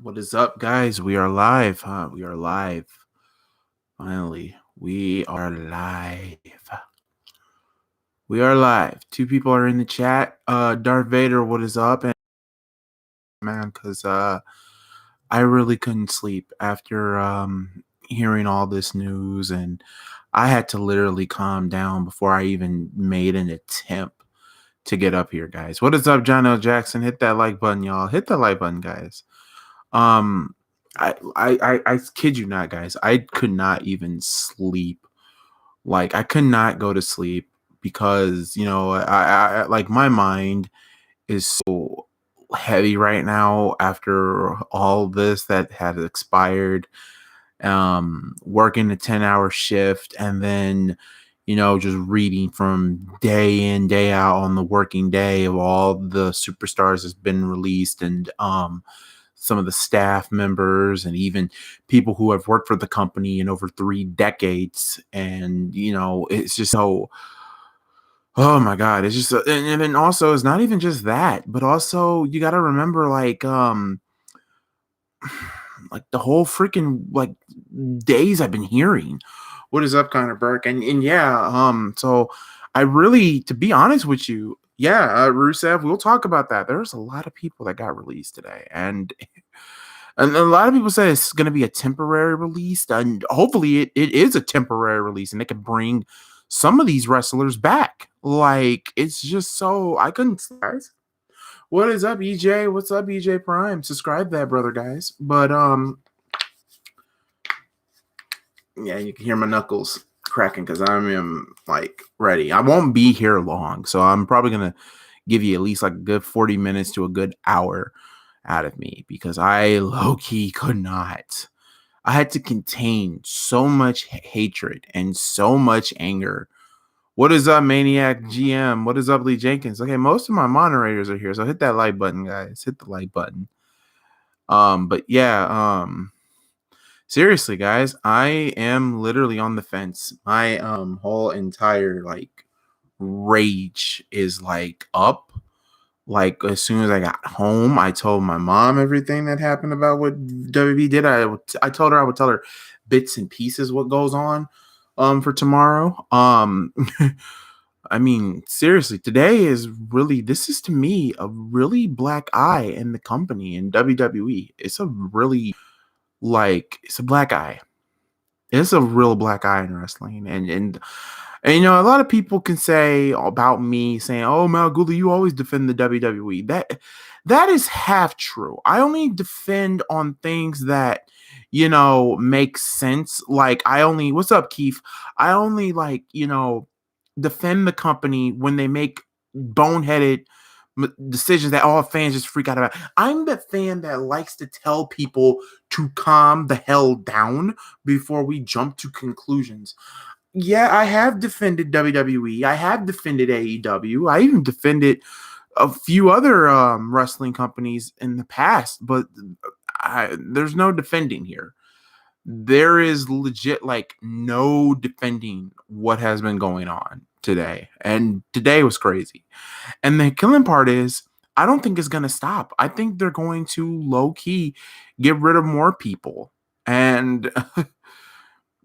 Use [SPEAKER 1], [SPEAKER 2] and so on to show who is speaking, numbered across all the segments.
[SPEAKER 1] What is up, guys? We are live, huh? We are live. Finally, we are live. We are live. Two people are in the chat. Darth Vader, what is up? And man, because I really couldn't sleep after hearing all this news, and I had to literally calm down before I even made an attempt to get up here, guys. What is up, John L. Jackson? Hit that like button, y'all. Hit the like button, guys. I kid you not, guys. I could not even sleep. Like I could not go to sleep because I like my mind is so heavy right now after all this that had expired. Working a 10-hour shift and then just reading from day in day out on the working day of all the superstars that's been released, and some of the staff members and even people who have worked for the company in over 3 decades. And it's just so, oh my god, it's just and then also it's not even just that, but also you got to remember like the whole freaking like days I've been hearing. What is up, Connor Burke? And yeah, so I really, to be honest with you, yeah, Rusev, we'll talk about that. There's a lot of people that got released today, and a lot of people say it's going to be a temporary release, and hopefully it is a temporary release, and they can bring some of these wrestlers back. Like it's just so I couldn't, guys. What is up, EJ? What's up, EjPrime? Subscribe to that, brother, guys. But yeah, you can hear my knuckles cracking because I am like ready. I won't be here long, so I'm probably gonna give you at least like a good 40 minutes to a good hour out of me because I low-key could not. I had to contain so much hatred and so much anger. What is up, Maniac GM? What is up, Lee Jenkins? Okay, most of my moderators are here, so hit that like button, guys. Hit the like button. But yeah, seriously, guys, I am literally on the fence. My whole entire like rage is like up. Like as soon as I got home, I told my mom everything that happened about what WB did. I told her I would tell her bits and pieces what goes on for tomorrow. I mean, seriously, today is really, this is to me a really black eye in the company in WWE. It's a really it's a black eye. It's a real black eye in wrestling. And a lot of people can say about me saying, "Oh, MalcGoolie, you always defend the WWE." That is half true. I only defend on things that make sense. Like what's up, Keith? I only defend the company when they make boneheaded decisions that all fans just freak out about. I'm the fan that likes to tell people to calm the hell down before we jump to conclusions. Yeah, I have defended WWE. I have defended AEW. I even defended a few other wrestling companies in the past, but there's no defending here. There is legit no defending what has been going on today. And today was crazy. And the killing part is I don't think it's going to stop. I think they're going to low key get rid of more people. And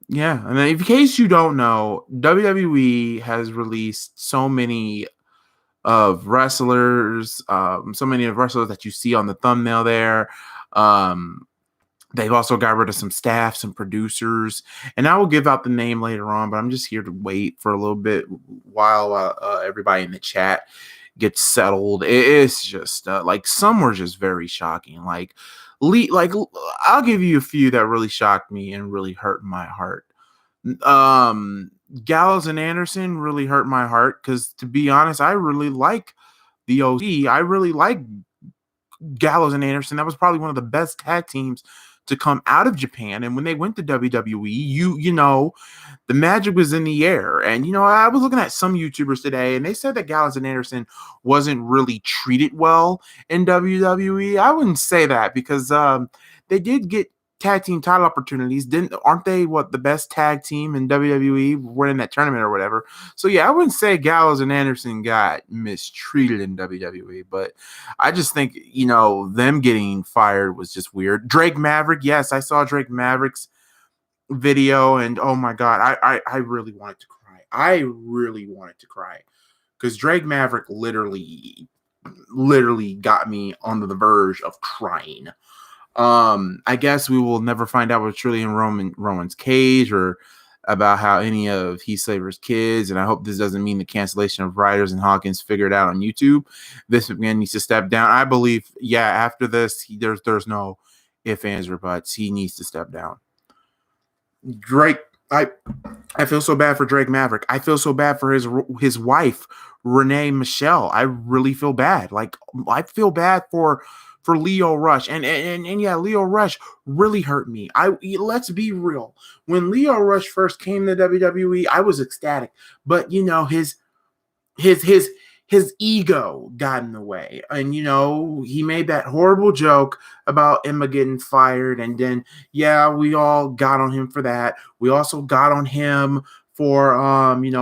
[SPEAKER 1] yeah, and in case you don't know, WWE has released so many of wrestlers, so many of wrestlers that you see on the thumbnail there. They've also got rid of some staff, some producers, and I will give out the name later on, but I'm just here to wait for a little bit while everybody in the chat gets settled. It's just some were just very shocking. I'll give you a few that really shocked me and really hurt my heart. Gallows and Anderson really hurt my heart because, to be honest, I really like the OC. I really like Gallows and Anderson. That was probably one of the best tag teams to come out of Japan. And when they went to WWE, you know, the magic was in the air. And, I was looking at some YouTubers today and they said that Gallows and Anderson wasn't really treated well in WWE. I wouldn't say that because they did get tag team title opportunities. Aren't they the best tag team in WWE winning that tournament or whatever? So yeah, I wouldn't say Gallows and Anderson got mistreated in WWE, but I just think, them getting fired was just weird. Drake Maverick, yes, I saw Drake Maverick's video, and oh my god, I really wanted to cry. I really wanted to cry because Drake Maverick literally got me on the verge of crying. I guess we will never find out what's truly in Roman's cage or about how any of Heath Slater's kids, and I hope this doesn't mean the cancellation of Ryder's and Hawkins figured out on YouTube. Vince McMahon needs to step down. I believe, after this, there's no ifs, ands, or buts. He needs to step down. Drake, I feel so bad for Drake Maverick. I feel so bad for his wife, Renee Michelle. I really feel bad. I feel bad for Lio Rush. And yeah, Lio Rush really hurt me. Let's be real. When Lio Rush first came to WWE, I was ecstatic. But his ego got in the way. And he made that horrible joke about Emma getting fired. And then we all got on him for that. We also got on him for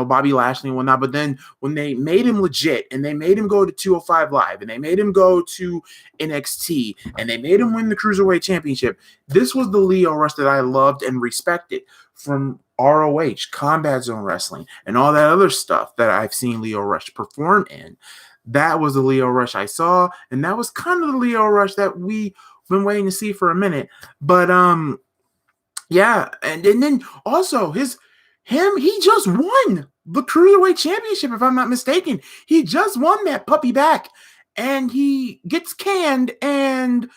[SPEAKER 1] Bobby Lashley and whatnot. But then when they made him legit and they made him go to 205 Live and they made him go to NXT and they made him win the Cruiserweight Championship, this was the Lio Rush that I loved and respected from ROH, Combat Zone Wrestling, and all that other stuff that I've seen Lio Rush perform in. That was the Lio Rush I saw, and that was kind of the Lio Rush that we've been waiting to see for a minute. But and then also he just won the Cruiserweight Championship, if I'm not mistaken. He just won that puppy back, and he gets canned, and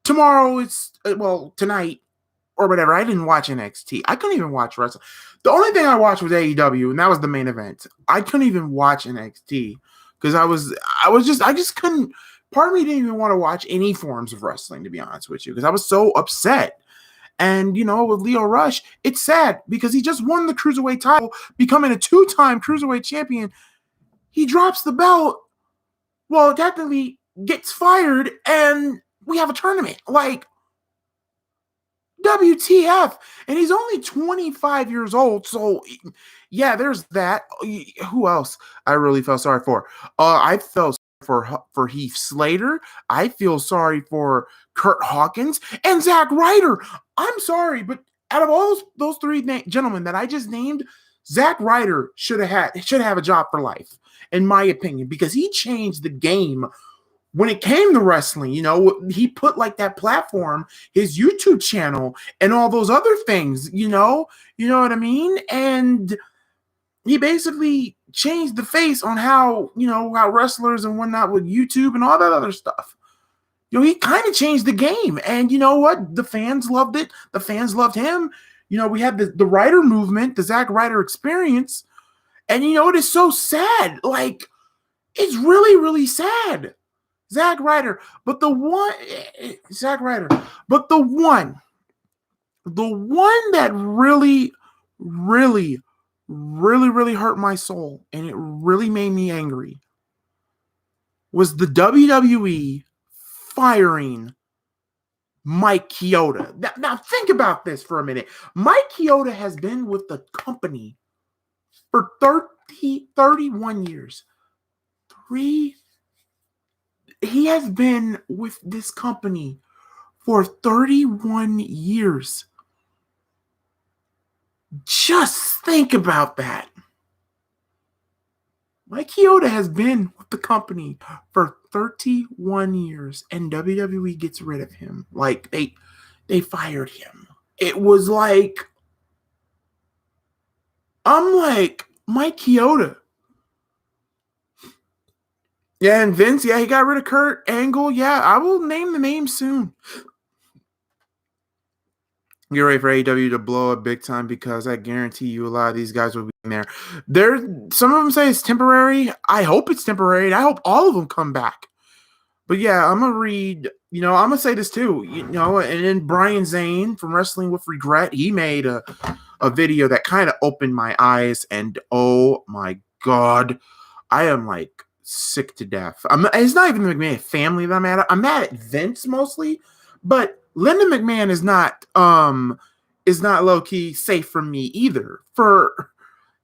[SPEAKER 1] tonight, or whatever. I didn't watch NXT. I couldn't even watch wrestling. The only thing I watched was AEW, and that was the main event. I couldn't even watch NXT because I just couldn't. Part of me didn't even want to watch any forms of wrestling, to be honest with you, because I was so upset. And, with Lio Rush, it's sad because he just won the Cruiserweight title, becoming a 2-time Cruiserweight champion. He drops the belt, technically gets fired, and we have a tournament. WTF? And he's only 25 years old, so yeah, there's that. Who else I really felt sorry for? I felt for Heath Slater. I feel sorry for Kurt Hawkins and Zack Ryder. I'm sorry, but out of all those three gentlemen that I just named, Zack Ryder should have a job for life, in my opinion, because he changed the game when it came to wrestling. He put that platform, his YouTube channel, and all those other things. You know what I mean? And he basically changed the face on how wrestlers and whatnot with YouTube and all that other stuff. He kind of changed the game. And you know what? The fans loved it. The fans loved him. We had the Ryder movement, the Zack Ryder experience. And it is so sad. It's really, really sad. Zack Ryder. But the one that really, really, really, really hurt my soul, and it really made me angry, was the WWE firing Mike Chioda. Now think about this for a minute. Mike Chioda has been with the company for 31 years. He has been with this company for 31 years. Just think about that. Mike Chioda has been with the company for 31 years, and WWE gets rid of him. They fired him. It was I'm like, Mike Chioda. Yeah, and Vince, he got rid of Kurt Angle. Yeah, I will name the name soon. Get ready for AEW to blow up big time, because I guarantee you a lot of these guys will be in there. Some of them say it's temporary. I hope it's temporary. I hope all of them come back. But yeah, I'm going to read, I'm going to say this too, and then Brian Zane from Wrestling with Regret, he made a video that kind of opened my eyes, and oh my God, I am sick to death. It's not even the McMahon family that I'm mad at. I'm mad at Vince mostly, but Linda McMahon is not low key safe from me either. Linda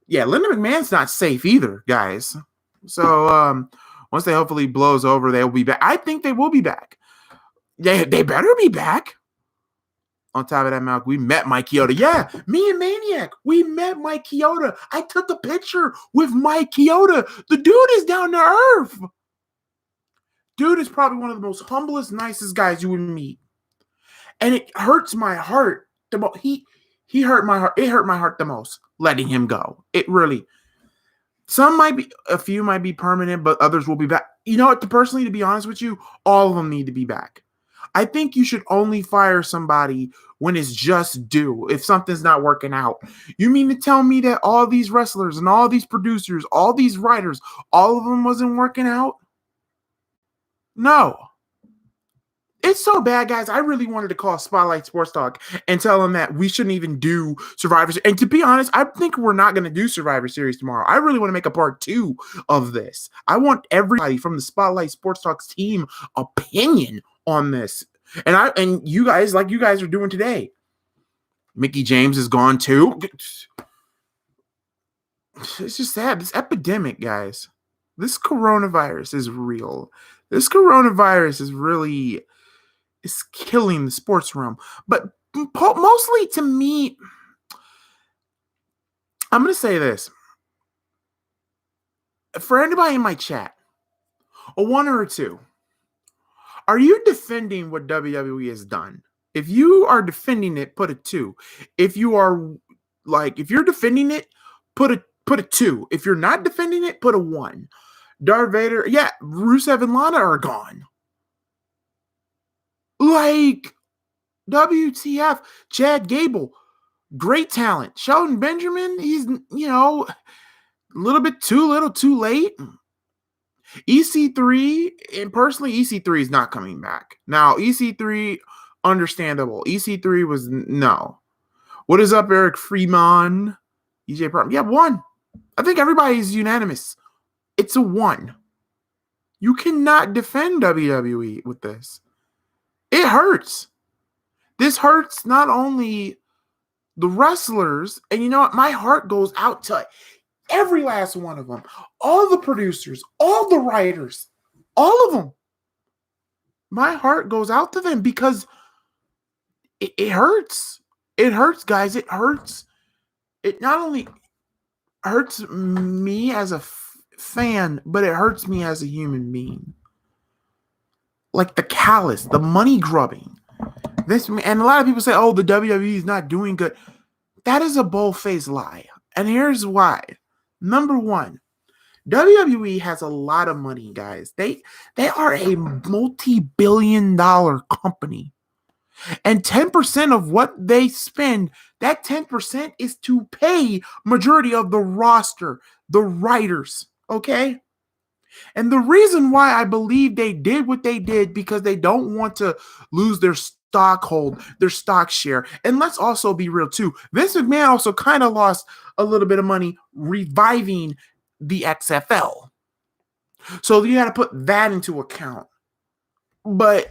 [SPEAKER 1] McMahon's not safe either, guys. So once they hopefully blows over, they'll be back. I think they will be back. They better be back. On top of that, Malc, we met Mike Chioda. Yeah, me and Maniac, we met Mike Chioda. I took a picture with Mike Chioda. The dude is down to earth. Dude is probably one of the most humblest, nicest guys you would meet. And it hurts my heart. He hurt my heart. It hurt my heart the most letting him go. It really. A few might be permanent, but others will be back. You know what? Personally, to be honest with you, all of them need to be back. I think you should only fire somebody when it's just due, if something's not working out. You mean to tell me that all these wrestlers and all these producers, all these writers, all of them wasn't working out? No. It's so bad, guys. I really wanted to call Spotlight Sports Talk and tell them that we shouldn't even do Survivor Series. And to be honest, I think we're not going to do Survivor Series tomorrow. I really want to make a part 2 of this. I want everybody from the Spotlight Sports Talk's team opinion on this. And you guys, like you guys are doing today. Mickey James is gone too. It's just sad. This epidemic, guys. This coronavirus is real. This coronavirus is killing the sports realm. But mostly to me, I'm going to say this. For anybody in my chat, a 1 or a 2, are you defending what WWE has done? If you are defending it, put a 2. If you're defending it, put a 2. If you're not defending it, put a 1. Darth Vader, yeah, Rusev and Lana are gone. Like, WTF, Chad Gable, great talent. Shelton Benjamin, he's, a little bit too little, too late. EC3, and personally, EC3 is not coming back. Now, EC3, understandable. EC3 was, no. What is up, Eric Freeman? EjPrime, yeah, 1. I think everybody's unanimous. It's a 1. You cannot defend WWE with this. It hurts. This hurts not only the wrestlers, and you know what? My heart goes out to every last one of them. All the producers, all the writers, all of them. My heart goes out to them because it hurts. It hurts, guys. It hurts. It not only hurts me as a fan, but it hurts me as a human being. Like the callous, the money grubbing. And a lot of people say, oh, the WWE is not doing good. That is a bold-faced lie. And here's why. Number 1, WWE has a lot of money, guys. They are a multi-billion-dollar company. And 10% of what they spend, that 10% is to pay majority of the roster, the writers, okay? And the reason why I believe they did what they did, because they don't want to lose their stock share. And let's also be real too. Vince McMahon also kind of lost a little bit of money reviving the XFL. So you got to put that into account. And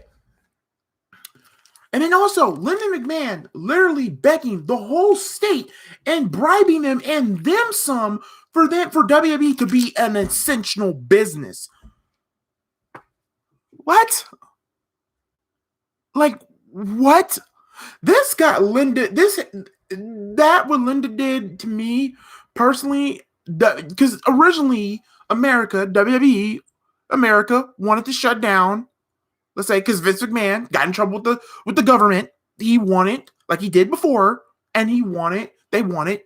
[SPEAKER 1] then also, Linda McMahon literally begging the whole state and bribing them and them some for WWE to be an essential business. What? Like, what? This got Linda, what Linda did to me personally, because originally WWE America wanted to shut down. Let's say because Vince McMahon got in trouble with the government. He wanted, like he did before, and they wanted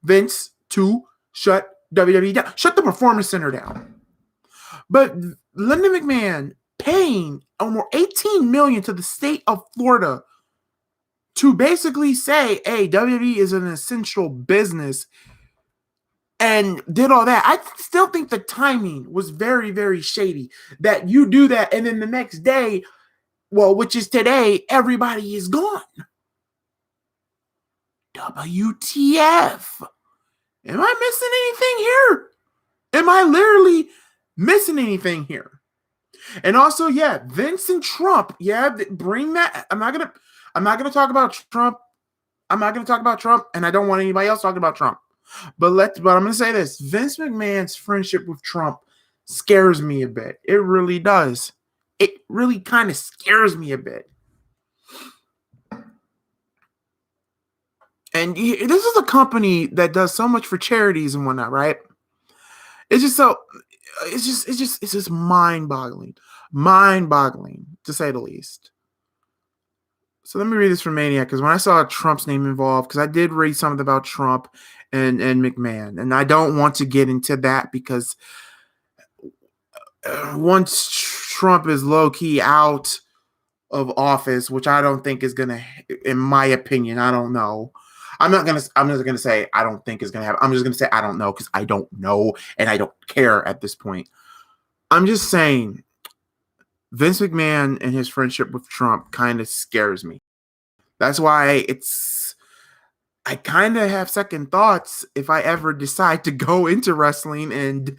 [SPEAKER 1] Vince to shut WWE down, shut the Performance Center down. But Linda McMahon paying almost $18 million to the state of Florida to basically say, hey, WWE is an essential business, and did all that. I still think the timing was very, very shady that you do that, and then the next day, which is today, everybody is gone. WTF? Am I missing anything here? Am I literally missing anything here? And also, yeah, Vincent Trump. Yeah, bring that. I'm not gonna talk about Trump. I'm not gonna talk about Trump, and I don't want anybody else talking about Trump. But I'm gonna say this: Vince McMahon's friendship with Trump scares me a bit. It really does. It really kind of scares me a bit. And this is a company that does so much for charities and whatnot, right? It's just so, it's just mind-boggling to say the least. So let me read this from Maniac, because when I saw Trump's name involved, because I did read something about Trump and McMahon, and I don't want to get into that because once Trump is low-key out of office, which I don't think is gonna, in my opinion, I don't know. I'm just gonna say I don't think is gonna happen. I'm just gonna say I don't know because I don't know and I don't care at this point. I'm just saying Vince McMahon and his friendship with Trump kind of scares me. That's why I kind of have second thoughts if I ever decide to go into wrestling, and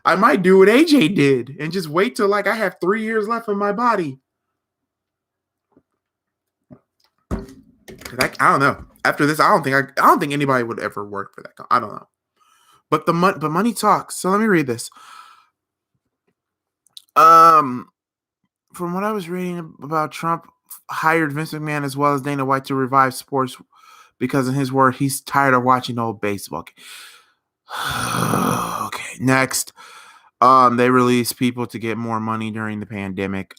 [SPEAKER 1] I might do what AJ did and just wait till like I have 3 years left in my body. I don't know. After this, I don't think anybody would ever work for that. I don't know. But money talks. So let me read this. From what I was reading about, Trump hired Vince McMahon as well as Dana White to revive sports because, in his word, he's tired of watching old baseball. Okay, next. They released people to get more money during the pandemic.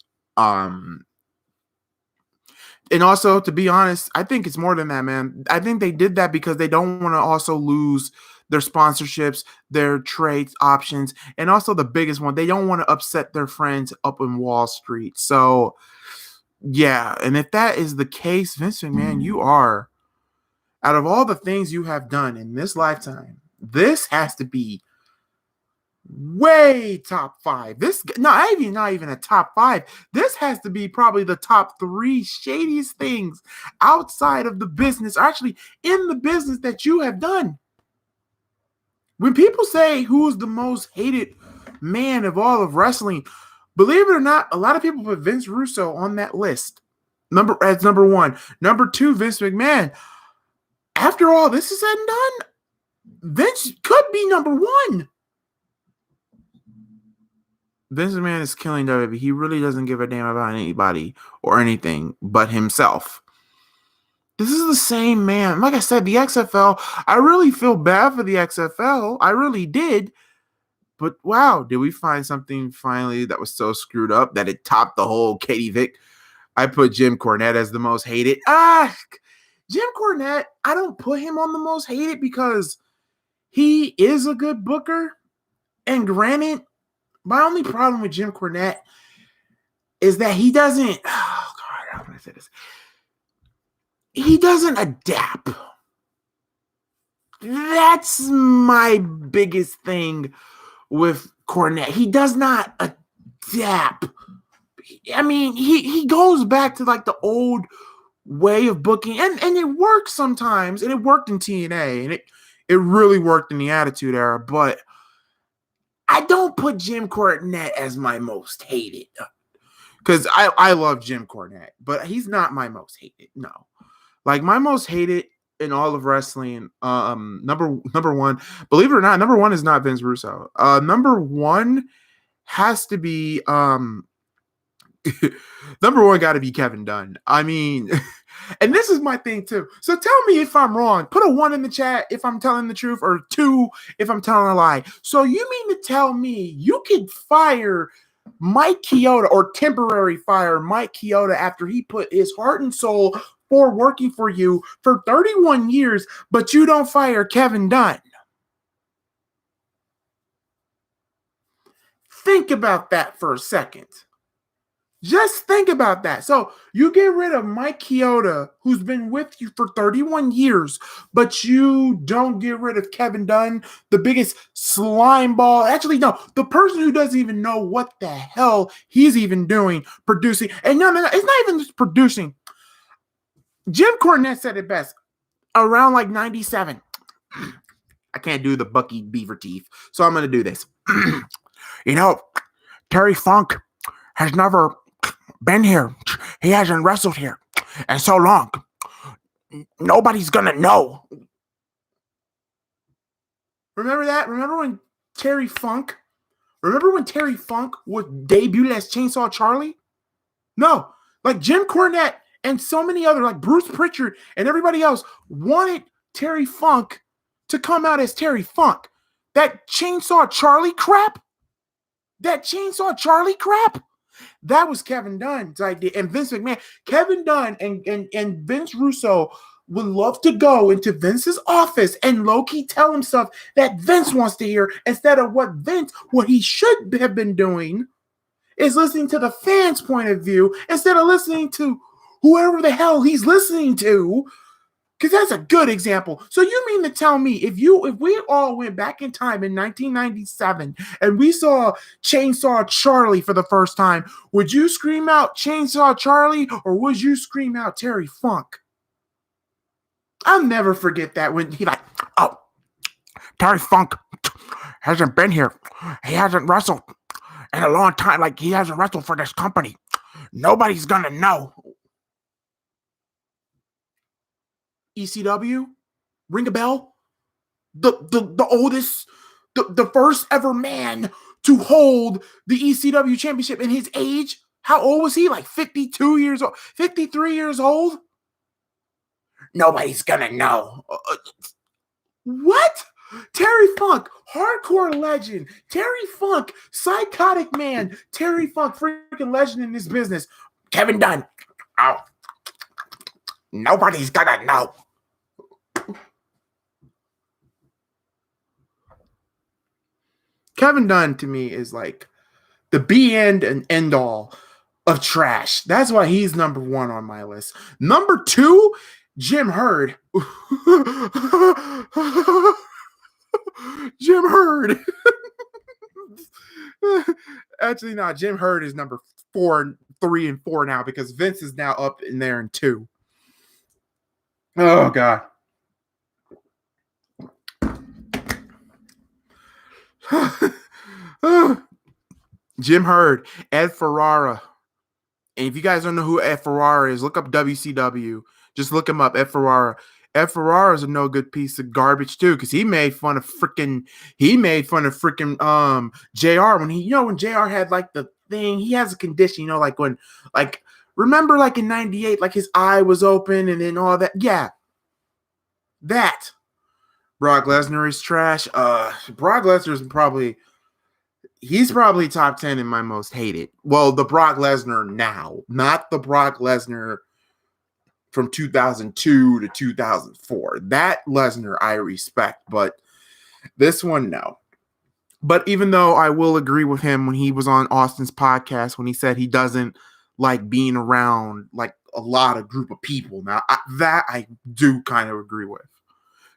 [SPEAKER 1] And also, to be honest, I think it's more than that, man. I think they did that because they don't want to also lose their sponsorships, their trades options, and also the biggest one, they don't want to upset their friends up in Wall Street. So, yeah, and if that is the case, Vince McMahon, you are, out of all the things you have done in this lifetime, this has to be way top 5. This not even a top 5. This has to be probably the top 3 shadiest things outside of the business, or actually in the business, that you have done. When people say who's the most hated man of all of wrestling, believe it or not, a lot of people put Vince Russo on that list. Number 1. Number 2, Vince McMahon. After all this is said and done, Vince could be number 1. Vince McMahon is killing WWE. He really doesn't give a damn about anybody or anything but himself. This is the same man. Like I said, the XFL, I really feel bad for the XFL. I really did. But wow, did we find something finally that was so screwed up that it topped the whole Katie Vick? I put Jim Cornette as the most hated. Jim Cornette, I don't put him on the most hated because he is a good booker. And granted, my only problem with Jim Cornette is that he doesn't, how can I say this? He doesn't adapt. That's my biggest thing with Cornette. He does not adapt. I mean, he goes back to like the old way of booking, and it works sometimes, and it worked in TNA, and it really worked in the Attitude Era, but I don't put Jim Cornette as my most hated, because I love Jim Cornette, but he's not my most hated. No, like my most hated in all of wrestling, number 1, believe it or not, number 1 is not Vince Russo. Number 1 has to be number 1 got to be Kevin Dunn. I mean, and this is my thing too. So tell me if I'm wrong. Put a 1 in the chat if I'm telling the truth, or 2 if I'm telling a lie. So you mean to tell me you could fire Mike Chioda, or temporary fire Mike Chioda, after he put his heart and soul for working for you for 31 years, but you don't fire Kevin Dunn? Think about that for a second. Just think about that. So you get rid of Mike Chioda, who's been with you for 31 years, but you don't get rid of Kevin Dunn, the biggest slime ball. Actually, no, the person who doesn't even know what the hell he's even doing, producing. And no, it's not even just producing. Jim Cornette said it best around like 97. I can't do the Bucky Beaver teeth, so I'm going to do this. You know, Terry Funk, has never been here. He hasn't wrestled here in so long. Nobody's gonna know. Remember that? Remember when Terry Funk would debut as Chainsaw Charlie? No, like Jim Cornette and so many other, like Bruce Pritchard and everybody else, wanted Terry Funk to come out as Terry Funk. That Chainsaw Charlie crap, that was Kevin Dunn's idea. And Vince McMahon, Kevin Dunn and Vince Russo would love to go into Vince's office and low-key tell him stuff that Vince wants to hear, instead of what he should have been doing is listening to the fans' point of view instead of listening to whoever the hell he's listening to. Because that's a good example. So you mean to tell me if we all went back in time in 1997 and we saw Chainsaw Charlie for the first time, would you scream out Chainsaw Charlie or would you scream out Terry Funk? I'll never forget that when he oh, Terry Funk hasn't been here. He hasn't wrestled in a long time. Like, he hasn't wrestled for this company. Nobody's gonna know. ECW, ring a bell? The oldest, the first ever man to hold the ECW championship in his age. How old was he? Like 52 years old, 53 years old? Nobody's gonna know. What? Terry Funk, hardcore legend. Terry Funk, psychotic man. Terry Funk, freaking legend in this business. Kevin Dunn. Oh, nobody's gonna know. Kevin Dunn to me is like the be end and end all of trash. That's why he's number one on my list. Number two, Jim Herd. Jim Herd. Actually, no, Jim Herd is number 3 and 4 now because Vince is now up in there in 2. Oh, God. Jim Herd, Ed Ferrara. And if you guys don't know who Ed Ferrara is, look up WCW. Just look him up, Ed Ferrara. Ed Ferrara is a no good piece of garbage too, because he made fun of freaking JR when JR had like the thing, he has a condition, like when, like, remember like in 98, like his eye was open and then all that. Yeah. That. Brock Lesnar is trash. Brock Lesnar is probably top 10 in my most hated. Well, the Brock Lesnar now, not the Brock Lesnar from 2002 to 2004. That Lesnar I respect, but this one, no. But even though I will agree with him when he was on Austin's podcast, when he said he doesn't like being around like a lot of group of people. Now, that I do kind of agree with.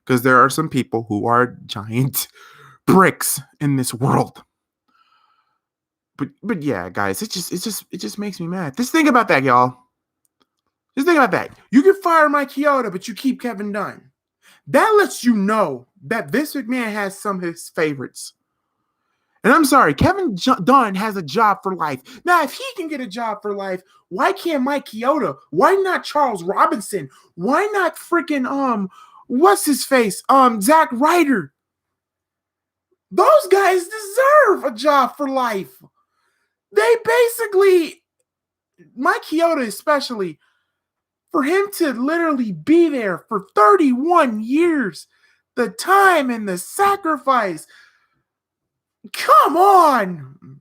[SPEAKER 1] Because there are some people who are giant bricks in this world. But yeah, guys, it just makes me mad. Just think about that, y'all. Just think about that. You can fire Mike Chioda, but you keep Kevin Dunn. That lets you know that Vince McMahon has some of his favorites. And I'm sorry, Kevin Dunn has a job for life. Now, if he can get a job for life, why can't Mike Chioda? Why not Charles Robinson? Why not freaking what's his face? Zack Ryder. Those guys deserve a job for life. They basically, Mike Chioda especially, for him to literally be there for 31 years, the time and the sacrifice. Come on.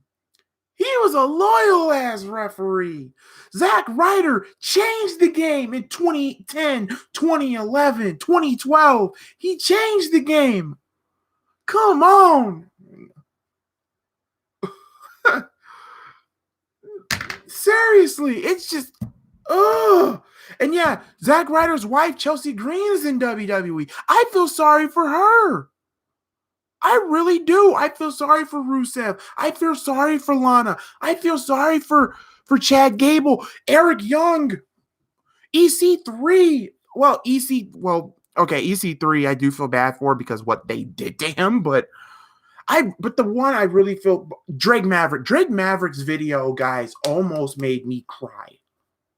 [SPEAKER 1] He was a loyal ass referee. Zack Ryder changed the game in 2010, 2011, 2012. He changed the game. Come on. Seriously, it's just, ugh. And yeah, Zack Ryder's wife, Chelsea Green, is in WWE. I feel sorry for her. I really do. I feel sorry for Rusev. I feel sorry for Lana. I feel sorry for Chad Gable, Eric Young, EC3. EC3 I do feel bad for because what they did to him, but But the one I really feel, Drake Maverick's video, guys, almost made me cry.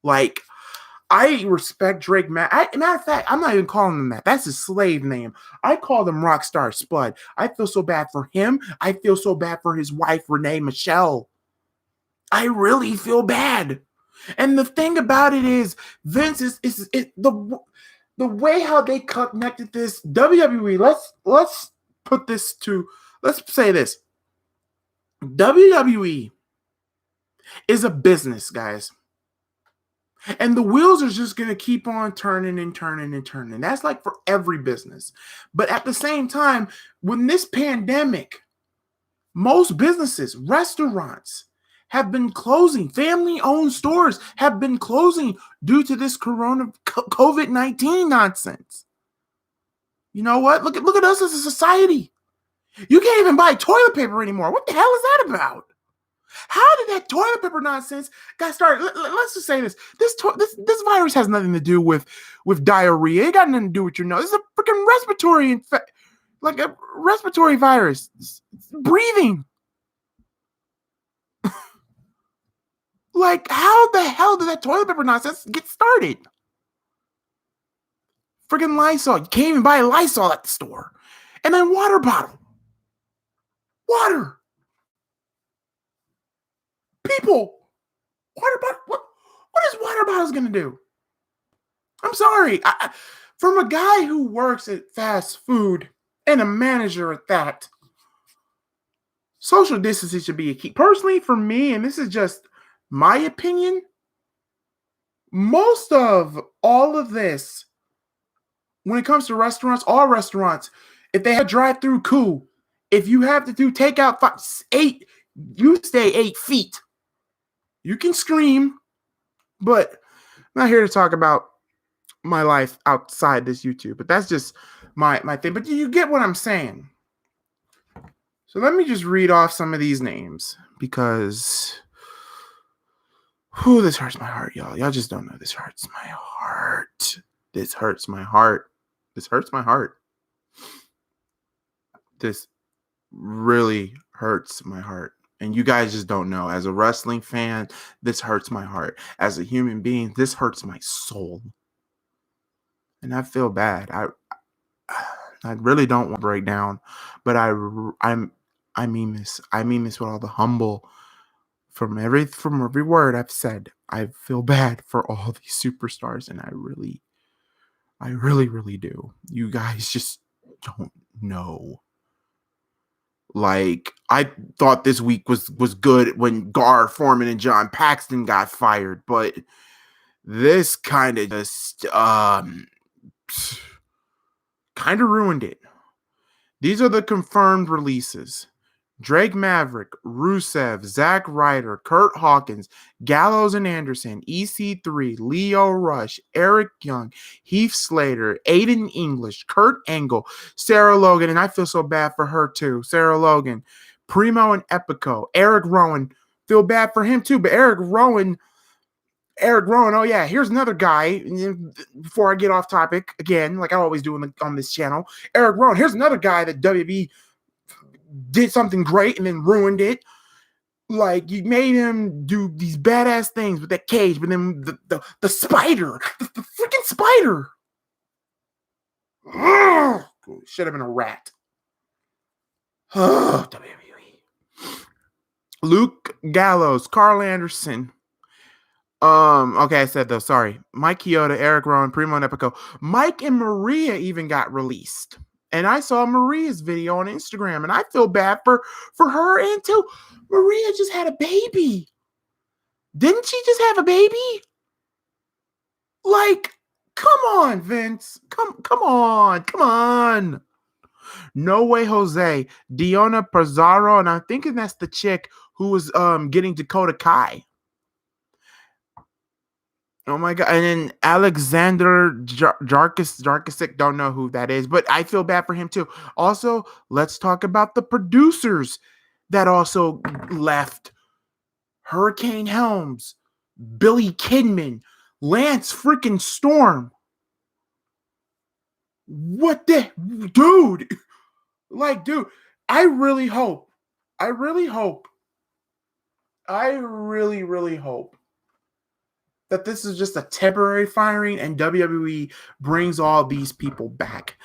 [SPEAKER 1] Like, I respect Drake Maverick. Matter of fact, I'm not even calling him that. That's his slave name. I call him Rockstar Spud. I feel so bad for him. I feel so bad for his wife, Renee Michelle. I really feel bad. And the thing about it is, Vince is the way how they connected this WWE. Let's say this. WWE is a business, guys. And the wheels are just going to keep on turning and turning and turning. That's like for every business. But at the same time, when this pandemic, most businesses, restaurants have been closing. Family-owned stores have been closing due to this COVID-19 nonsense. You know what? Look at us as a society. You can't even buy toilet paper anymore. What the hell is that about? How did that toilet paper nonsense got started? Let's just say this. This virus has nothing to do with diarrhea. It got nothing to do with your nose. It's a freaking respiratory like a respiratory virus. It's breathing. Like, how the hell did that toilet paper nonsense get started? Freaking Lysol. You can't even buy a Lysol at the store. And then water bottle. Water. People. Water bottle. What is water bottles going to do? I'm sorry. From a guy who works at fast food and a manager at that, social distancing should be a key. Personally, for me, and this is just my opinion, most of all of this, when it comes to restaurants, all restaurants, if they have drive-through, cool. If you have to do takeout, 8, you stay 8 feet. You can scream, but I'm not here to talk about my life outside this YouTube. But that's just my thing. But you get what I'm saying. So let me just read off some of these names because this hurts my heart, y'all. Y'all just don't know. This hurts my heart. This hurts my heart. This hurts my heart. This really hurts my heart. And you guys just don't know. As a wrestling fan, this hurts my heart. As a human being, this hurts my soul. And I feel bad. I really don't want to break down, but I mean this. I mean this with all the humble. From every word I've said, I feel bad for all these superstars, and I really do. You guys just don't know. Like, I thought this week was good when Gar Foreman and John Paxton got fired, but this kind of just kind of ruined it. These are the confirmed releases. Drake Maverick, Rusev, Zack Ryder, Kurt Hawkins, Gallows and Anderson, EC3, Leo Rush, Eric Young, Heath Slater, Aiden English, Kurt Angle, Sarah Logan, and I feel so bad for her too, Sarah Logan, Primo and Epico, Eric Rowan, feel bad for him too, but Eric Rowan, oh yeah, here's another guy, before I get off topic, again, like I always do on this channel, Eric Rowan, here's another guy that WB did something great and then ruined it. Like, you made him do these badass things with that cage, but then the spider, the freaking spider. Should have been a rat. WWE. Luke Gallows, Carl Anderson. Okay, I said those. Sorry. Mike Chioda, Eric Rowan, Primo and Epico. Mike and Maria even got released. And I saw Maria's video on Instagram, and I feel bad for her and too. Maria just had a baby. Didn't she just have a baby? Like, come on, Vince. Come on. No Way Jose, Diona Pizarro, and I'm thinking that's the chick who was getting Dakota Kai. Oh my God. And then Alexander Jarkisic, don't know who that is, but I feel bad for him too. Also, let's talk about the producers that also left. Hurricane Helms, Billy Kidman, Lance freaking Storm. What the dude? Like, dude, I really hope, I really hope, I really, really hope that this is just a temporary firing and WWE brings all these people back.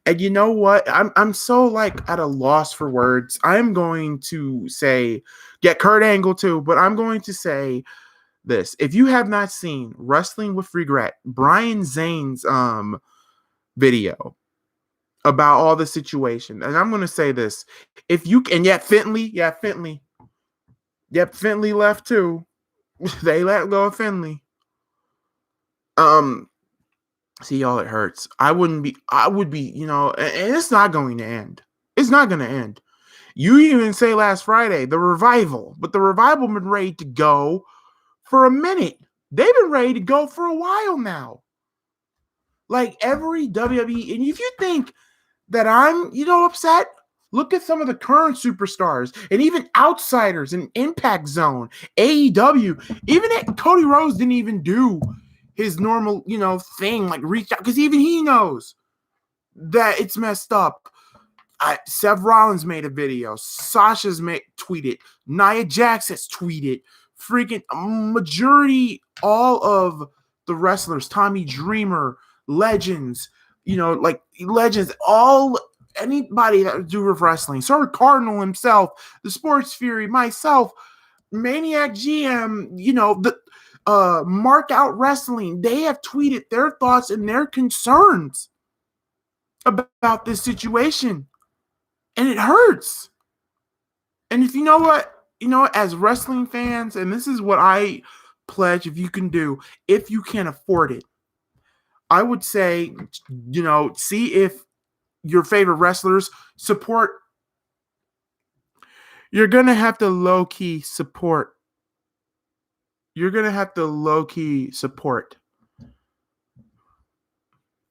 [SPEAKER 1] And you know what? I'm so like at a loss for words. I'm going to say get Kurt Angle too, but I'm going to say this. If you have not seen Wrestling with Regret, Brian Zane's video about all the situation, and I'm going to say this. If you and yet Finley, Finley left too. They let go of Finley. See, y'all, it hurts. I would be, and it's not going to end. It's not going to end. You even say last Friday, the revival, but the revival been ready to go for a minute. They've been ready to go for a while now. Like every WWE, and if you think that I'm, upset, look at some of the current superstars and even outsiders in Impact Zone, AEW, even Cody Rhodes didn't even do his normal, thing, like reach out, because even he knows that it's messed up. Seth Rollins made a video. Sasha's tweeted. Nia Jax has tweeted. Freaking majority, all of the wrestlers, Tommy Dreamer, legends, legends, all anybody that would do with wrestling. Sir Cardinal himself, the Sports Fury, myself, Maniac GM, the Mark Out Wrestling, they have tweeted their thoughts and their concerns about this situation. And it hurts. And if you know what, as wrestling fans, and this is what I pledge, if you can do, if you can afford it, I would say, see if your favorite wrestlers support. You're going to have to low-key support. You're going to have to low-key support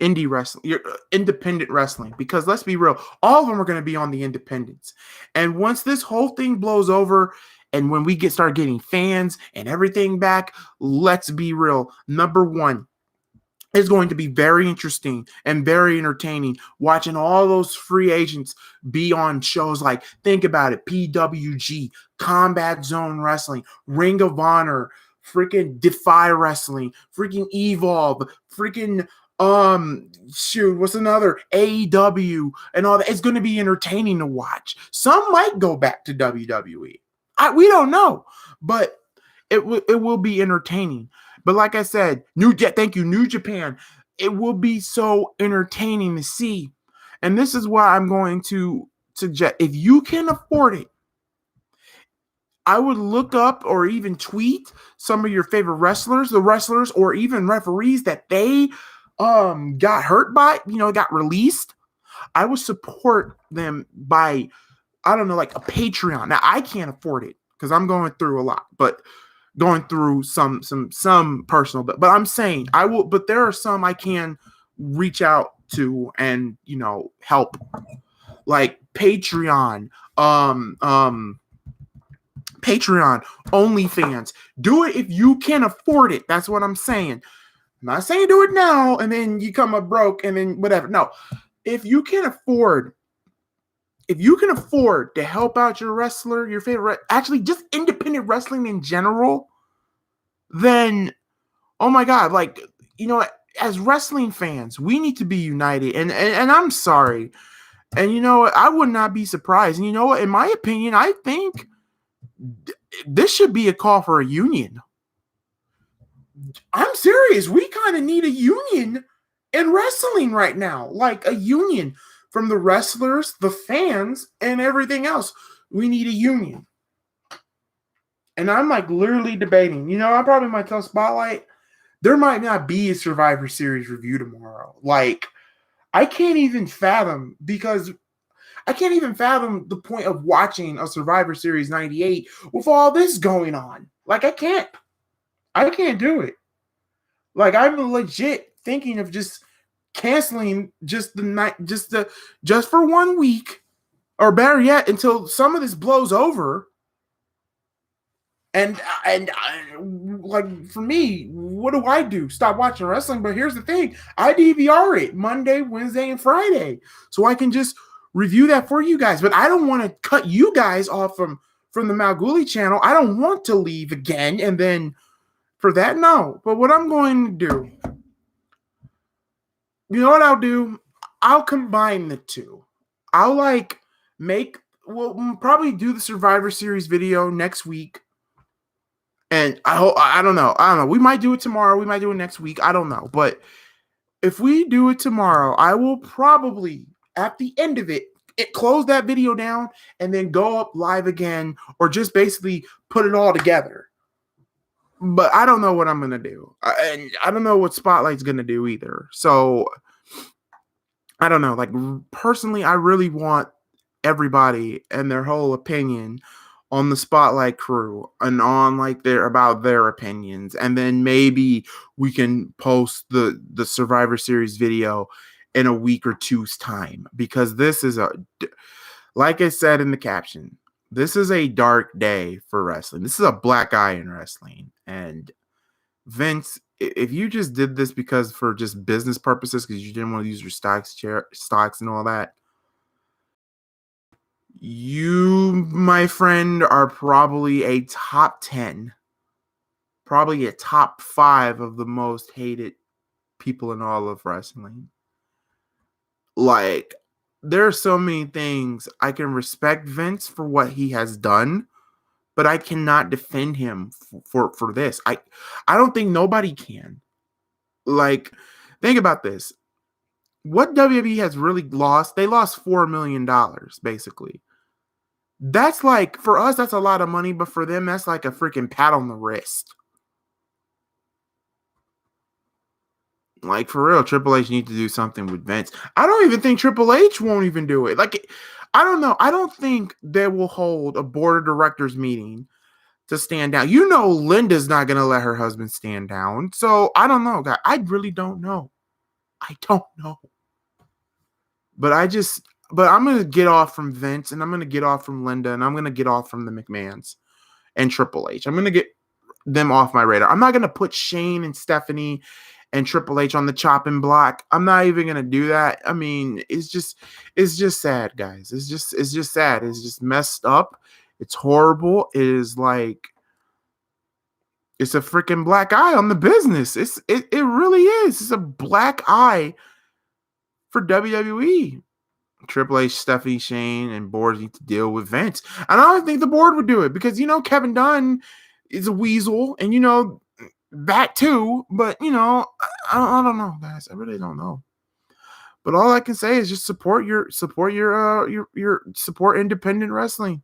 [SPEAKER 1] indie wrestling, independent wrestling, because let's be real, all of them are going to be on the independents. And once this whole thing blows over and when we start getting fans and everything back, let's be real. Number one, it's going to be very interesting and very entertaining watching all those free agents be on shows like, think about it, PWG, Combat Zone Wrestling, Ring of Honor, freaking Defy Wrestling, freaking Evolve, freaking what's another? AEW and all that. It's going to be entertaining to watch. Some might go back to WWE. We don't know, but it will be entertaining. But like I said, New Japan. It will be so entertaining to see. And this is why I'm going to suggest, if you can afford it, I would look up or even tweet some of your favorite wrestlers, or even referees that they got hurt by, got released. I would support them by, I don't know, like a Patreon. Now I can't afford it because I'm going through a lot, but going through some personal, but I'm saying I will, but there are some I can reach out to and, help, like Patreon, Patreon, OnlyFans. Do it if you can afford it. That's what I'm saying. I'm not saying do it now and then you come up broke and then whatever. No, if you can afford to help out your wrestler, your favorite, actually just independent wrestling in general, then, oh my God, like, as wrestling fans, we need to be united. And I'm sorry. And I would not be surprised. And in my opinion, I think this should be a call for a union. I'm serious. We kind of need a union in wrestling right now. Like a union from the wrestlers, the fans, and everything else. We need a union. And I'm like literally debating. I probably might tell Spotlight there might not be a Survivor Series review tomorrow. Like, I can't even fathom the point of watching a Survivor Series 98 with all this going on. Like, I can't do it. Like, I'm legit thinking of just canceling just for 1 week, or better yet, until some of this blows over. And like, for me, what do I do? Stop watching wrestling. But here's the thing. I DVR it Monday, Wednesday, and Friday. So I can just review that for you guys. But I don't want to cut you guys off from the MalcGoolie channel. I don't want to leave again and then for that, no. But what I'm going to do, you know what I'll do? I'll combine the two. I'll we'll probably do the Survivor Series video next week. And I don't know. We might do it tomorrow. We might do it next week. I don't know. But if we do it tomorrow, I will probably, at the end of it, close that video down and then go up live again or just basically put it all together. But I don't know what I'm going to do. And I don't know what Spotlight's going to do either. So I don't know. Like, personally, I really want everybody and their whole opinion on the Spotlight crew and on about their opinions. And then maybe we can post the Survivor Series video in a week or two's time, because this is like I said in the caption, this is a dark day for wrestling. This is a black eye in wrestling. And Vince, if you just did this for just business purposes, because you didn't want to use your stocks and all that, you, my friend, are probably a top 10, probably a top 5 of the most hated people in all of wrestling. Like, there are so many things I can respect Vince for what he has done, but I cannot defend him for this. I don't think nobody can. Like, think about this. What WWE has really lost, they lost $4 million, basically. That's for us, that's a lot of money, but for them, that's like a freaking pat on the wrist. Like, for real, Triple H needs to do something with Vince. I don't even think Triple H won't even do it. I don't know. I don't think they will hold a board of directors meeting to stand down. You know, Linda's not going to let her husband stand down. So, I don't know, guys. I really don't know. I don't know. But I'm going to get off from Vince, and I'm going to get off from Linda, and I'm going to get off from the McMahons and Triple H. I'm going to get them off my radar. I'm not going to put Shane and Stephanie and Triple H on the chopping block. I'm not even going to do that. I mean, it's just sad, guys. It's just sad. It's just messed up. It's horrible. It is it's a freaking black eye on the business. It really is. It's a black eye for WWE. Triple H, Stephanie, Shane, and boards need to deal with Vince. And I don't think the board would do it because, Kevin Dunn is a weasel, and, that too. But, I don't know, guys. I really don't know. But all I can say is just support support independent wrestling.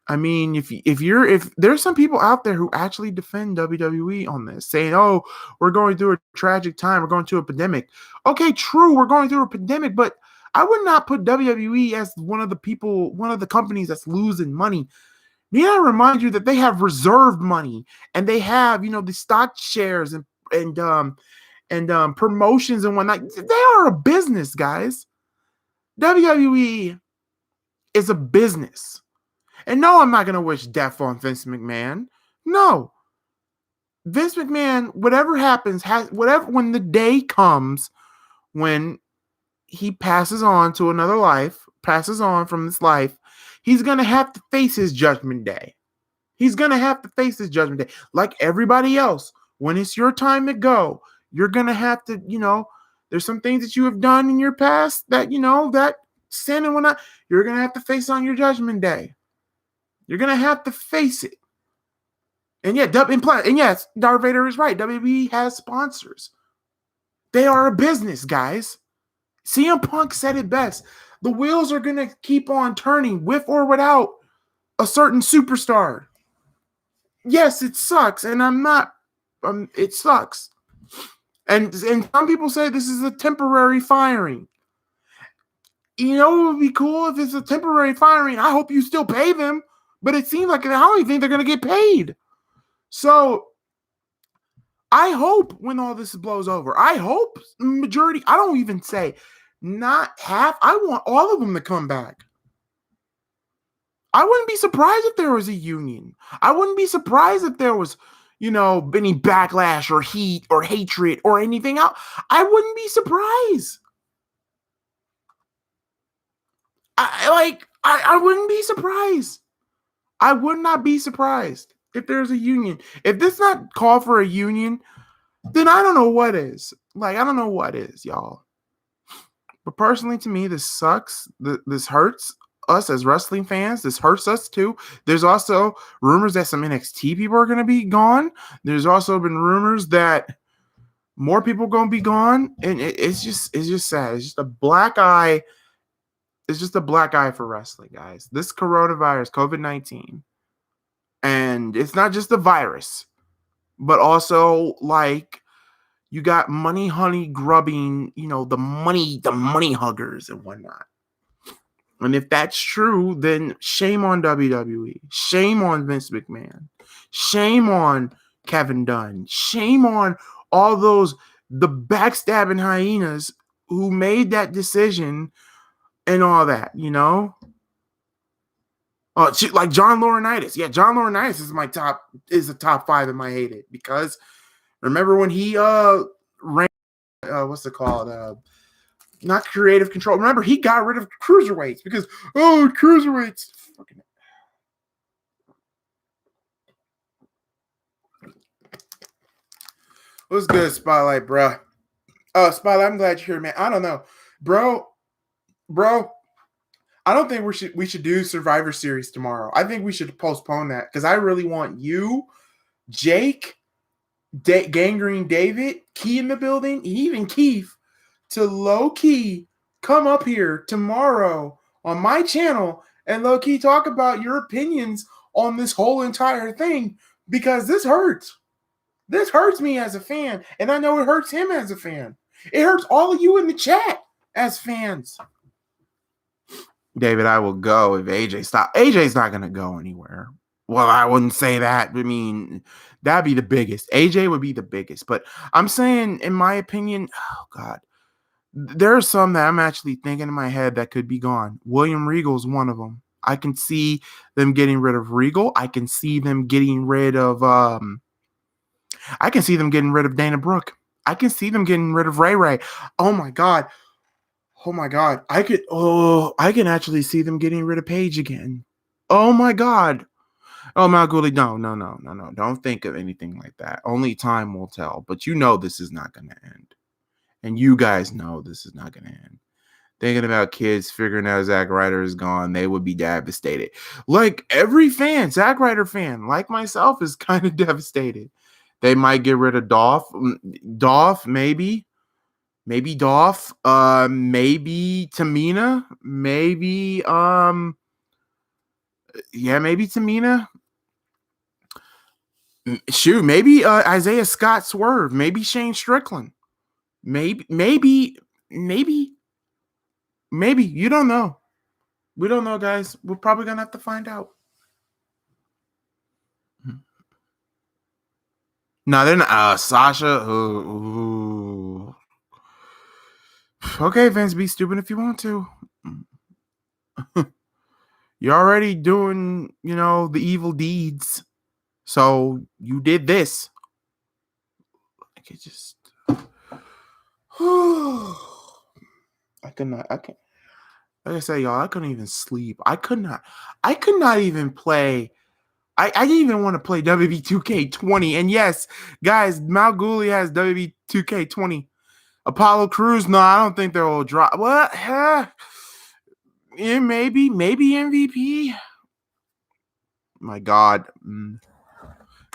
[SPEAKER 1] I mean, if there's some people out there who actually defend WWE on this, saying, "Oh, we're going through a tragic time. We're going through a pandemic." Okay, true, we're going through a pandemic, but I would not put WWE as one of the companies that's losing money. Need I remind you that they have reserved money and they have, the stock shares and promotions and whatnot. They are a business, guys. WWE is a business. And no, I'm not going to wish death on Vince McMahon. No. Vince McMahon, whatever happens, when the day comes when he passes on to another life, passes on from this life, he's going to have to face his judgment day. He's going to have to face his judgment day. Like everybody else, when it's your time to go, you're going to have to, there's some things that you have done in your past that, that sin and whatnot, you're going to have to face on your judgment day. You're going to have to face it. And yes, Darth Vader is right. WWE has sponsors. They are a business, guys. CM Punk said it best. The wheels are going to keep on turning with or without a certain superstar. Yes, it sucks. And it sucks. And some people say this is a temporary firing. What would be cool if it's a temporary firing? I hope you still pay them. But it seems like I don't even think they're going to get paid. So I hope when all this blows over, I hope majority, I don't even say not half. I want all of them to come back. I wouldn't be surprised if there was a union. I wouldn't be surprised if there was, any backlash or heat or hatred or anything else. I wouldn't be surprised. I wouldn't be surprised. I would not be surprised if there's a union. If this not call for a union, then I don't know what is. Like, I don't know what is, y'all. But personally, to me, this sucks. This hurts us as wrestling fans. This hurts us too. There's also rumors that some NXT people are going to be gone. There's also been rumors that more people are going to be gone, and it's just sad. It's just a black eye. It's just a black eye for wrestling, guys. This coronavirus, COVID-19, and it's not just the virus, but also like you got money honey grubbing, the money huggers and whatnot. And if that's true, then shame on WWE. Shame on Vince McMahon. Shame on Kevin Dunn. Shame on all the backstabbing hyenas who made that decision and all that, like John Laurinaitis. Yeah, John Laurinaitis is a top 5 in my hated, because remember when he ran what's it called? Not creative control. Remember, he got rid of cruiserweights because cruiserweights. Fucking. What's good, Spotlight, bro? Oh, Spotlight, I'm glad you're here, man. I don't know, bro. I don't think we should do Survivor Series tomorrow. I think we should postpone that because I really want you, Jake, GangGreenDavid, Key in the building, even Keith, to low-key come up here tomorrow on my channel and low-key talk about your opinions on this whole entire thing, because this hurts. This hurts me as a fan, and I know it hurts him as a fan. It hurts all of you in the chat as fans. David, I will go if AJ stop. AJ's not going to go anywhere. Well, I wouldn't say that. I mean, that'd be the biggest. AJ would be the biggest. But I'm saying, in my opinion, oh, God, there are some that I'm actually thinking in my head that could be gone. William Regal's one of them. I can see them getting rid of Regal. I can see them getting rid of Dana Brooke. I can see them getting rid of Ray Ray. Oh my God. I can actually see them getting rid of Paige again. Oh my God. Oh, MalcGoolie, no. Don't think of anything like that. Only time will tell. But this is not going to end. And you guys know this is not going to end. Thinking about kids figuring out Zack Ryder is gone, they would be devastated. Like every fan, Zack Ryder fan, like myself, is kind of devastated. They might get rid of Dolph. Maybe Dolph. Maybe Tamina. Maybe maybe Tamina. Shoot, maybe Isaiah Scott Swerve. Maybe Shane Strickland. Maybe. You don't know. We don't know, guys. We're probably gonna have to find out. No, they're not. Sasha. Ooh. Okay, Vince, be stupid if you want to. You're already doing, the evil deeds. So you did this. I could just. I can't. Like I said, y'all, I couldn't even sleep. I could not even play. I didn't even want to play WWE 2K20. And yes, guys, MalcGoolie has WWE 2K20. Apollo Crews, no, I don't think they will drop. What? Yeah, maybe MVP. My God.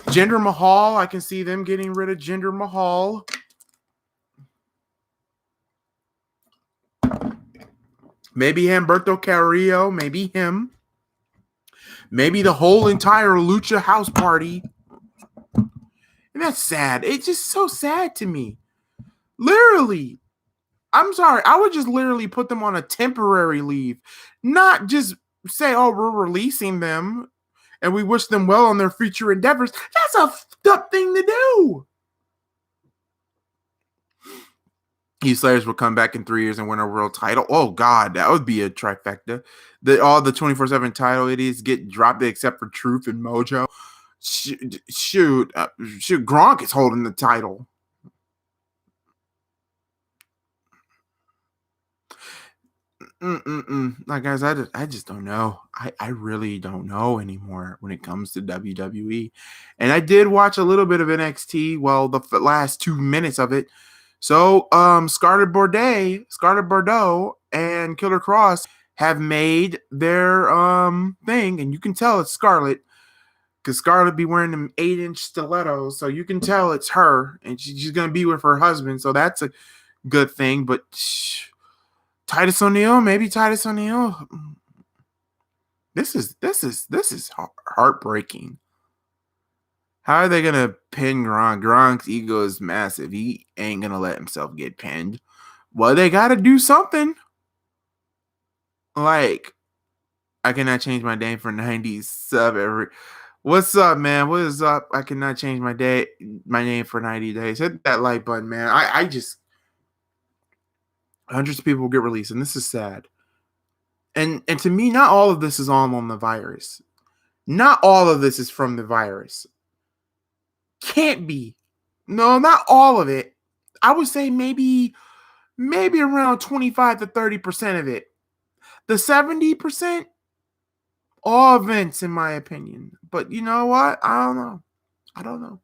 [SPEAKER 1] Jinder Mahal, I can see them getting rid of Jinder Mahal. Maybe Humberto Carrillo, maybe him. Maybe the whole entire Lucha House Party. And that's sad. It's just so sad to me. Literally. I'm sorry. I would just literally put them on a temporary leave. Not just say, oh, we're releasing them and we wish them well on their future endeavors. That's a fucked up thing to do. Heath Slayers will come back in 3 years and win a world title. Oh, God, that would be a trifecta. All the 24/7 title idiots get dropped except for Truth and Mojo. Shoot, Gronk is holding the title. Like guys, I just don't know. I really don't know anymore when it comes to WWE. And I did watch a little bit of NXT. Well, the last 2 minutes of it. So, Scarlett Bordeaux, and Killer Cross have made their thing, and you can tell it's Scarlett because Scarlett be wearing them 8-inch stilettos, so you can tell it's her, and she's gonna be with her husband. So that's a good thing. But Titus O'Neil, maybe Titus O'Neil. This is heartbreaking. How are they gonna pin Gronk? Gronk's ego is massive. He ain't gonna let himself get pinned. Well, they gotta do something. Like, I cannot change my name for 90s sub every. What's up, man? What is up? I cannot change my name for 90 days. Hit that like button, man. I just hundreds of people will get released, and this is sad. And to me, not all of this is all on the virus. Not all of this is from the virus. Can't be. No, not all of it. I would say maybe around 25 to 30% of it. The 70%, all events, in my opinion. But you know what? I don't know.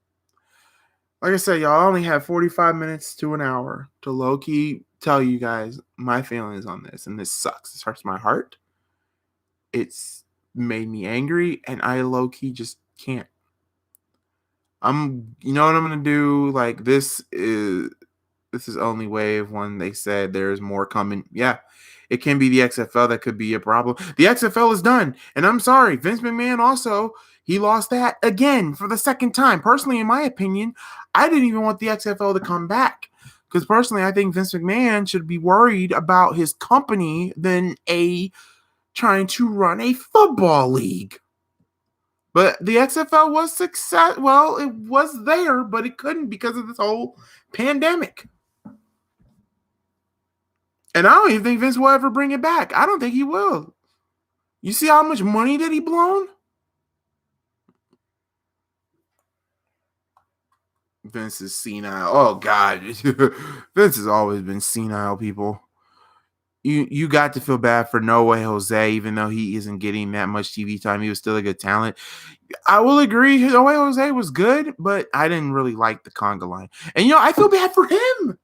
[SPEAKER 1] Like I said, y'all, I only have 45 minutes to an hour to low-key tell you guys my feelings on this. And this sucks. This hurts my heart. It's made me angry, and I low-key just can't. You know what I'm gonna do? Like, this is only wave when they said there's more coming. Yeah, it can be the XFL that could be a problem. The XFL is done, and I'm sorry, Vince McMahon also, he lost that again for the second time. Personally, in my opinion, I didn't even want the XFL to come back because personally, I think Vince McMahon should be worried about his company than trying to run a football league. But the XFL was success. Well, it was there, but it couldn't because of this whole pandemic. And I don't even think Vince will ever bring it back. I don't think he will. You see how much money that he blown? Vince is senile. Oh, God. Vince has always been senile, people. You got to feel bad for No Way Jose, even though he isn't getting that much TV time. He was still a good talent. I will agree, No Way Jose was good, but I didn't really like the conga line. And, I feel bad for him.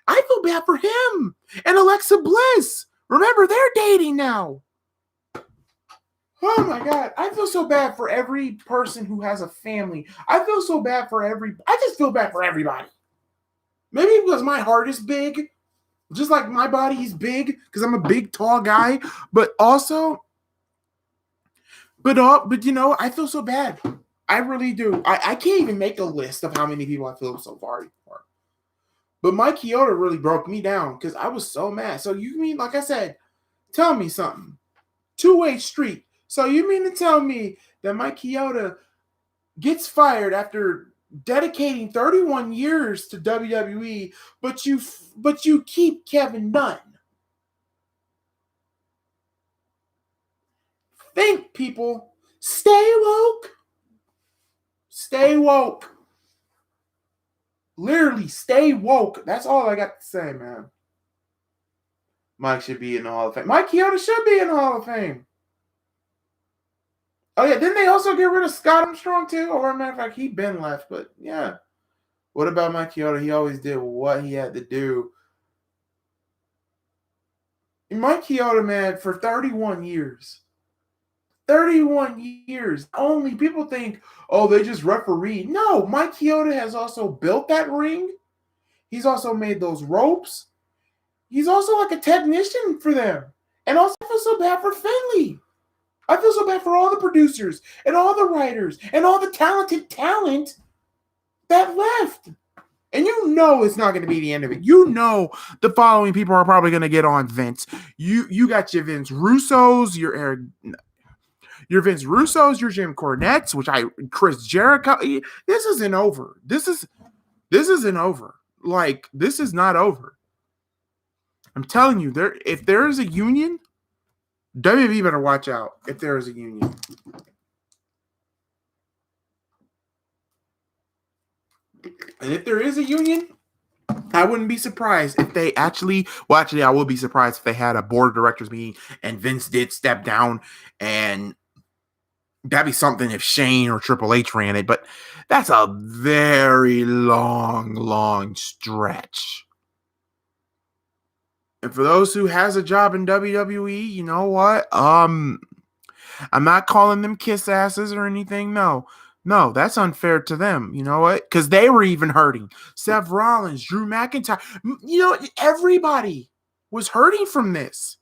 [SPEAKER 1] I feel bad for him. And Alexa Bliss. Remember, they're dating now. Oh, my God. I feel so bad for every person who has a family. I feel so bad for I just feel bad for everybody. Maybe because my heart is big. Just like my body is big because I'm a big, tall guy, but also, I feel so bad. I really do. I can't even make a list of how many people I feel so sorry for. But Mike Chioda really broke me down because I was so mad. So you mean, like I said, tell me something. Two-way street. So you mean to tell me that Mike Chioda gets fired after dedicating 31 years to WWE, but you keep Kevin Dunn? Think, people. Stay woke. Stay woke. Literally, stay woke. That's all I got to say, man. Mike should be in the Hall of Fame. Mike Chioda should be in the Hall of Fame. Oh, yeah. Didn't they also get rid of Scott Armstrong, too? Or, as a matter of fact, he been left. But, yeah. What about Mike Chioda? He always did what he had to do. And Mike Chioda, man, for 31 years. 31 years. Only people think, oh, they just referee. No, Mike Chioda has also built that ring. He's also made those ropes. He's also like a technician for them. And also, I feel so bad for Finley. I feel so bad for all the producers and all the writers and all the talented talent that left. And it's not going to be the end of it. The following people are probably going to get on Vince. You got your Vince Russos, your Vince Russos, your Jim Cornettes, Chris Jericho. This isn't over. This isn't over. Like, this is not over. I'm telling you, if there is a union, WWE better watch out if there is a union. And if there is a union, I wouldn't be surprised if they actually, well, actually, I would be surprised if they had a board of directors meeting and Vince did step down, and that'd be something if Shane or Triple H ran it, but that's a very long stretch. And for those who has a job in WWE, you know what? I'm not calling them kiss asses or anything. No, that's unfair to them. You know what? Because they were even hurting. Seth Rollins, Drew McIntyre, everybody was hurting from this.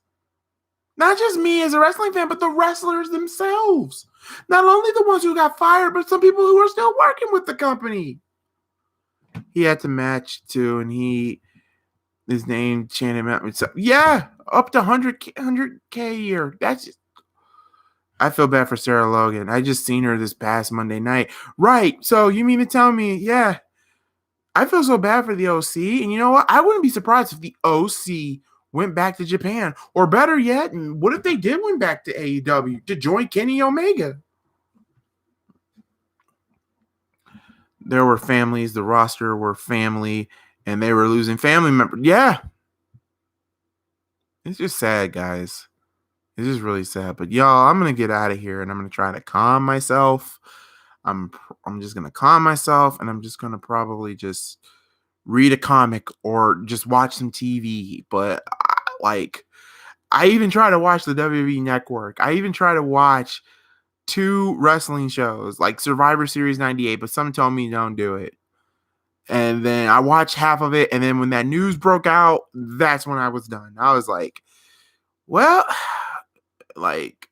[SPEAKER 1] Not just me as a wrestling fan, but the wrestlers themselves. Not only the ones who got fired, but some people who are still working with the company. He had to match too, and his name chanted out. Yeah, up to 100K a year. That's just, I feel bad for Sarah Logan. I just seen her this past Monday night. Right. So you mean to tell me, yeah, I feel so bad for the OC. And you know what? I wouldn't be surprised if the OC went back to Japan. Or better yet, and what if they did went back to AEW to join Kenny Omega? There were families, the roster were family, and they were losing family members. Yeah. It's just sad, guys. It's just really sad. But y'all, I'm gonna get out of here and I'm gonna try to calm myself. I'm just gonna calm myself, and I'm just gonna probably just read a comic or just watch some TV. But I even try to watch the WWE Network. I even try to watch 2 wrestling shows like Survivor Series 98, but some told me don't do it. And then I watched half of it, and then when that news broke out, that's when I was done. I was like, well, like,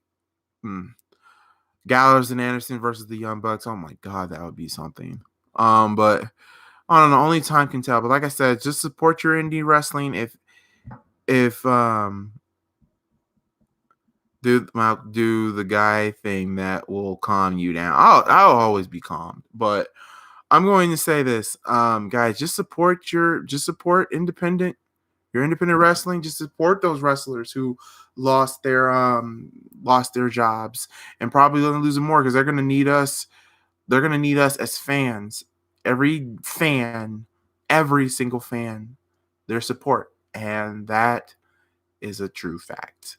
[SPEAKER 1] Gallows and Anderson versus the Young Bucks. Oh my God, that would be something. But I don't know. Only time can tell. But like I said, just support your indie wrestling. If do the guy thing that will calm you down. I'll always be calm. But I'm going to say this, guys. Just support independent. Your independent wrestling. Just support those wrestlers who lost their jobs and probably going to lose them more because they're going to need us. They're going to need us as fans. Every single fan, their support, and that is a true fact.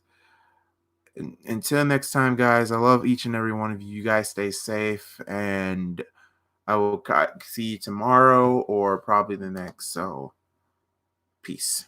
[SPEAKER 1] Until next time, guys, I love each and every one of you. You guys stay safe, and I will see you tomorrow or probably the next. So, peace.